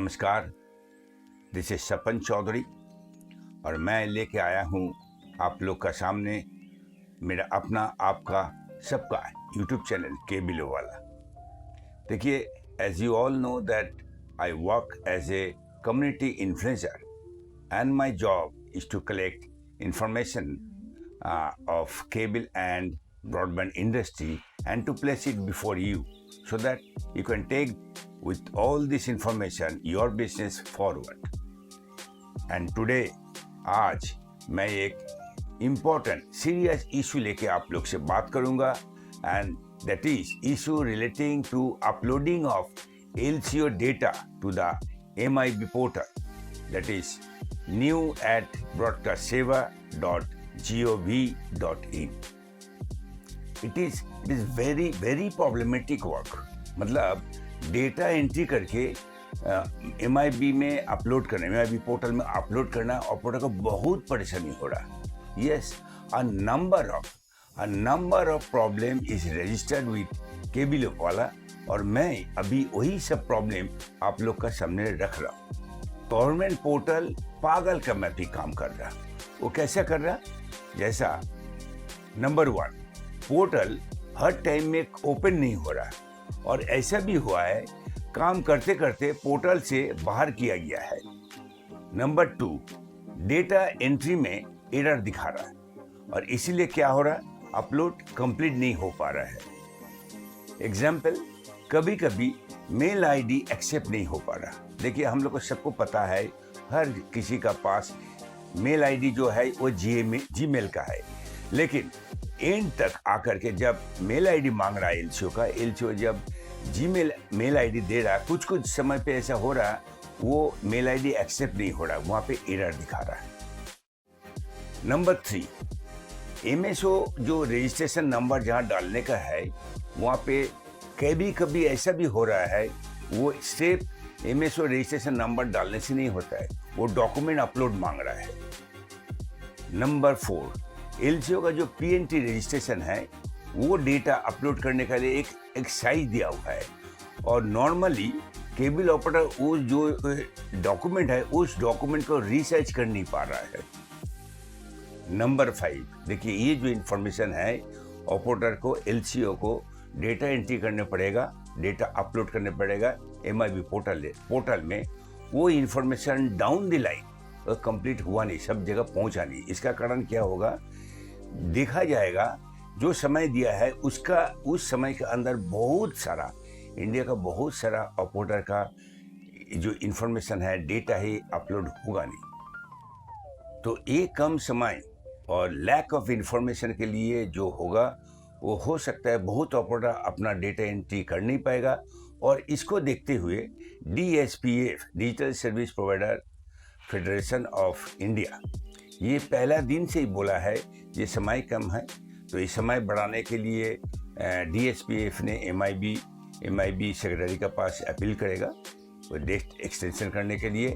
नमस्कार, this is Sapan Chaudhary और मैं लेके आया हूँ आप लोग का सामने मेरा अपना आपका सबका यूट्यूब चैनल केबिलो वाला। देखिए, as you all know that I work as a community influencer and my job is to collect information of cable and broadband industry and to place it before you so that you can take with all this information your business forward. And today आज मैं एक important serious issue लेके आप लोग से बात करूँगा and that is issue relating to uploading of LCO data to the MIB portal, that is new at broadcastseva.gov.in. It is very problematic work. मतलब डेटा एंट्री करके MIB में अपलोड करना, MIB पोर्टल में अपलोड करना operator को बहुत परेशानी हो रहा। Yes, a number of problem is registered with केबिलो वाला और मैं अभी वही सब प्रॉब्लम आप लोग का सामने रख रहा हूँ। गवर्नमेंट पोर्टल पागल का मैं भी काम कर रहा। वो कैसा कर रहा? जैसा नंबर 1, पोर्टल हर टाइम में ओपन नहीं हो रहा और ऐसा भी हुआ है काम करते करते पोर्टल से बाहर किया गया है। नंबर 2, डेटा एंट्री में एरर दिखा रहा है और इसीलिए क्या हो रहा? अपलोड कंप्लीट नहीं हो पा रहा है। एग्जाम्पल, कभी कभी मेल आईडी एक्सेप्ट नहीं हो पा रहा। देखिए, हम लोग को सबको पता है हर किसी का पास मेल आईडी जो है वो जीमेल का है, लेकिन एंड तक आकर के जब मेल आईडी मांग रहा है एलसीओ जब जीमेल मेल आईडी दे रहा, कुछ समय पे ऐसा हो रहा वो मेल आईडी एक्सेप्ट नहीं हो रहा, वहाँ पे एरर दिखा रहा है। नंबर 3, MSO जो रजिस्ट्रेशन नंबर जहाँ डालने का है वहाँ पे कभी ऐसा भी हो रहा है वो स्टेप MSO रजिस्ट्रेशन नंबर डालने से नहीं होता है, वो डॉक्यूमेंट अपलोड मांग रहा है। नंबर 4, LCO का जो PNT रजिस्ट्रेशन है वो डेटा अपलोड करने के लिए एक साइज दिया हुआ है और नॉर्मली केबल ऑपरेटर वो जो डॉक्यूमेंट है उस डॉक्यूमेंट को रिसर्च कर नहीं पा रहा है। नंबर 5, देखिए ये जो इंफॉर्मेशन है ऑपरेटर को LCO को डेटा एंट्री करने पड़ेगा, डेटा अपलोड करने पड़ेगा MIB पोर्टल में। वो information down the line complete हुआ नहीं, सब जगह पहुंचा नहीं। इसका कारण क्या होगा? देखा जाएगा जो समय दिया है उसका उस समय के अंदर बहुत सारा इंडिया का बहुत सारा ऑपरेटर का जो इंफॉर्मेशन है डेटा है अपलोड होगा नहीं। तो एक कम समय और लैक ऑफ इंफॉर्मेशन के लिए जो होगा वो हो सकता है बहुत ऑपरेटर अपना डेटा एंट्री कर नहीं पाएगा और इसको देखते हुए DSPF digital service provider federation of India ये पहला दिन से ही बोला है ये समय कम है, तो इस समय बढ़ाने के लिए DSPF ने MIB सेक्रेटरी के पास अपील करेगा वो डेट एक्सटेंशन करने के लिए।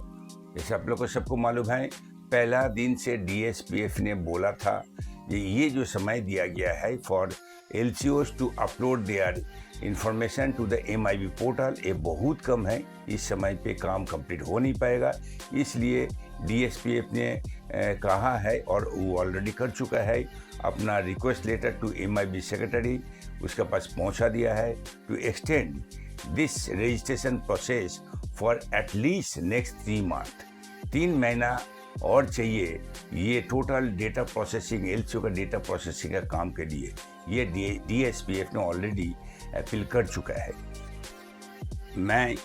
जैसे आप लोग को सबको मालूम है पहला दिन से DSPF ने बोला था ये जो समय दिया गया है for LCOs to upload their information to the MIB portal ये बहुत कम है, इस समय पे काम कंप्लीट हो नहीं पाएगा। इसलिए DSPF ने कहा है और वो ऑलरेडी कर चुका है, अपना request letter to MIB secretary उसके पास पहुंचा दिया है to extend this registration process for at least next 3 month. 3 महीना और चाहिए ये टोटल डेटा प्रोसेसिंग LCO का डेटा प्रोसेसिंग का काम के लिए। ये DSPF ने ऑलरेडी अपील कर चुका है। मैं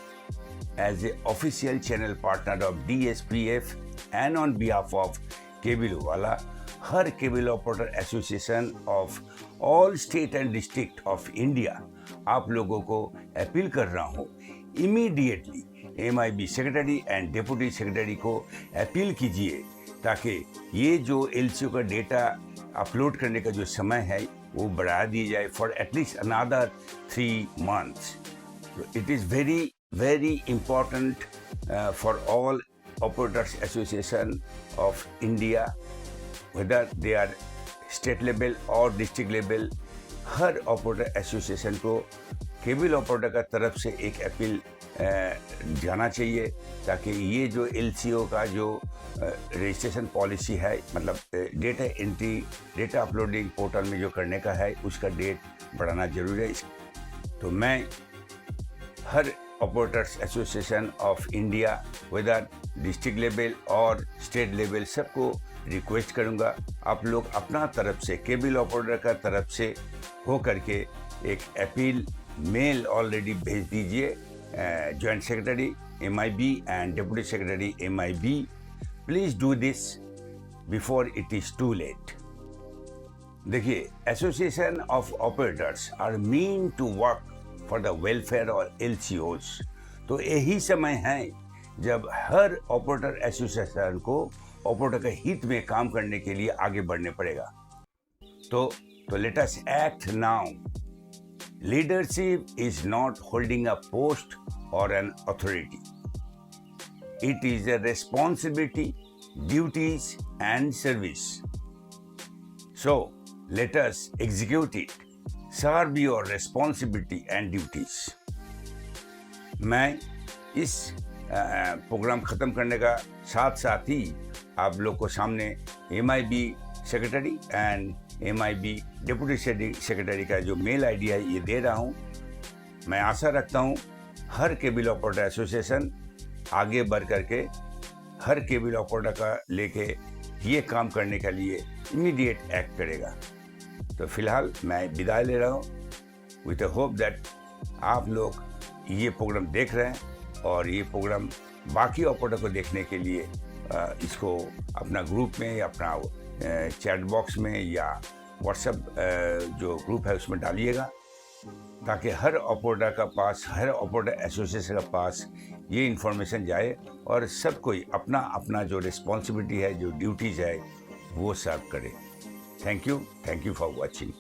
as a official channel partner of DSPF and on behalf of केबिलो वाला हर cable operator association of all state and district of India आप लोगों को अपील कर रहा हूँ immediately MIB secretary and deputy secretary को अपील कीजिए ताकि ये जो LCO का डेटा अपलोड करने का जो समय है वो बढ़ा दिया जाए for at least another 3 months। It is very important for all operators association of India, whether they are state level or district level, her operator association को केबल ऑपरेटर का तरफ से एक अपील जाना चाहिए, ताकि ये जो LCO का जो रजिस्ट्रेशन पॉलिसी है, मतलब data entry, data uploading portal में जो करने का है, उसका डेट बढ़ाना जरूरी है। तो मैं हर operators association of India, whether district level और स्टेट लेवल, सबको रिक्वेस्ट करूंगा, आप लोग अपना तरफ से, केबल ऑपरेटर का तरफ से हो करके एक अपील मेल ऑलरेडी भेज दीजिए joint secretary MIB and deputy secretary MIB। Please do this before it is too late. देखिए, association of operators are mean to work for the welfare और LCOs। तो यही समय है जब हर ऑपरेटर एसोसिएशन को ऑपरेटर के हित में काम करने के लिए आगे बढ़ने पड़ेगा। तो let us act now. Leadership is not holding a post और an authority, it is a responsibility, duties and service. So let us execute it, serve your responsibility and duties. मैं इस प्रोग्राम ख़त्म करने का साथ साथ ही आप लोग को सामने MIB secretary and MIB deputy secretary का जो मेल ID है ये दे रहा हूँ। मैं आशा रखता हूँ हर केबल ऑपरेटर एसोसिएशन आगे बढ़ करके हर केबल ऑपरेटर का लेके ये काम करने के लिए इमीडिएट एक्ट करेगा। तो फिलहाल मैं विदाई ले रहा हूँ विथ अ होप दैट आप लोग ये प्रोग्राम देख रहे हैं और ये प्रोग्राम बाकी ऑपरेटर को देखने के लिए इसको अपना ग्रुप में या अपना चैट बॉक्स में या व्हाट्सएप जो ग्रुप है उसमें डालिएगा, ताकि हर ऑपरेटर का पास, हर ऑपरेटर एसोसिएशन का पास ये इन्फॉर्मेशन जाए और सब कोई अपना अपना जो रिस्पॉन्सिबिलिटी है, जो ड्यूटीज़ है, वो सर्व करे। Thank you for watching.